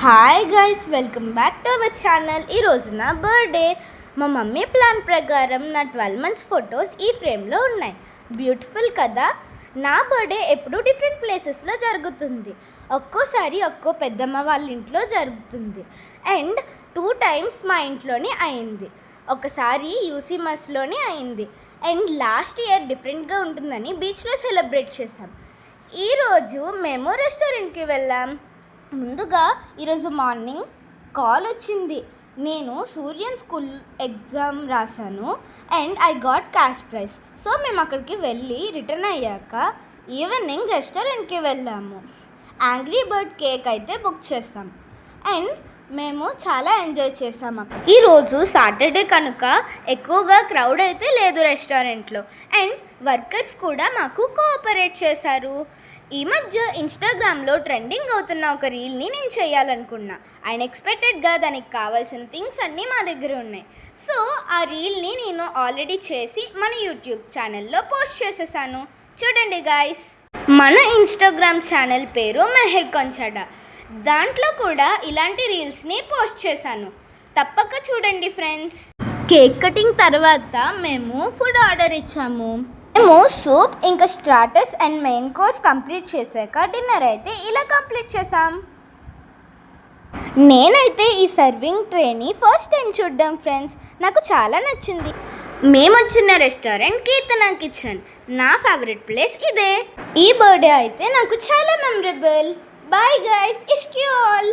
Hi guys, welcome back to our channel. ఈరోజు నా birthday. మా మమ్మీ ప్లాన్ ప్రకారం నా 12 months ఫొటోస్ ఈ ఫ్రేమ్లో ఉన్నాయి. బ్యూటిఫుల్ కదా. నా బర్త్డే ఎప్పుడూ డిఫరెంట్ ప్లేసెస్లో జరుగుతుంది. ఒక్కోసారి ఒక్కో పెద్దమ్మ వాళ్ళ ఇంట్లో జరుగుతుంది అండ్ 2 times మా ఇంట్లోనే అయింది. ఒకసారి యూసీ మస్లోనే అయింది అండ్ లాస్ట్ ఇయర్ డిఫరెంట్గా ఉంటుందని బీచ్లో సెలబ్రేట్ చేసాం. ఈరోజు మేము రెస్టారెంట్కి వెళ్ళాం. ముందుగా ఈరోజు మార్నింగ్ కాల్ వచ్చింది. నేను సూర్యన్ స్కూల్ ఎగ్జామ్ రాశాను and I got cash prize. So మేము అక్కడికి వెళ్ళి రిటర్న్ అయ్యాక ఈవినింగ్ రెస్టారెంట్కి వెళ్ళాము. యాంగ్రీ బర్డ్ కేక్ అయితే బుక్ చేస్తాం అండ్ మేము చాలా ఎంజాయ్ చేసాము. ఈరోజు సాటర్డే కనుక ఎక్కువగా క్రౌడ్ అయితే లేదు రెస్టారెంట్లో అండ్ వర్కర్స్ కూడా మాకు కోఆపరేట్ చేశారు. ఈ మధ్య ఇన్స్టాగ్రామ్లో ట్రెండింగ్ అవుతున్న ఒక రీల్ని నేను చేయాలనుకున్నా. అన్ఎక్స్పెక్టెడ్గా దానికి కావాల్సిన థింగ్స్ అన్నీ మా దగ్గర ఉన్నాయి. సో ఆ రీల్ని నేను ఆల్రెడీ చేసి మన యూట్యూబ్ ఛానల్లో పోస్ట్ చేసేసాను. చూడండి గాయ్స్, మన ఇన్స్టాగ్రామ్ ఛానల్ పేరు మెహర్ కొంచడా. దాంట్లో కూడా ఇలాంటి రీల్స్ని పోస్ట్ చేశాను. తప్పక చూడండి ఫ్రెండ్స్. కేక్ కటింగ్ తర్వాత మేము ఫుడ్ ఆర్డర్ ఇచ్చాము. మేము సూప్ ఇంకా starters and main course complete చేశాక డిన్నర్ అయితే ఇలా కంప్లీట్ చేసాం. నేనైతే ఈ సర్వింగ్ ట్రేని ఫస్ట్ టైం చూడ్డాం ఫ్రెండ్స్. నాకు చాలా నచ్చింది. మేము వచ్చిన రెస్టారెంట్ కీర్తన కిచెన్. నా ఫేవరెట్ ప్లేస్ ఇదే. ఈ బర్త్డే అయితే నాకు చాలా మెమరబుల్. బాయ్ గైస్, ఇష్క్ యూ ఆల్.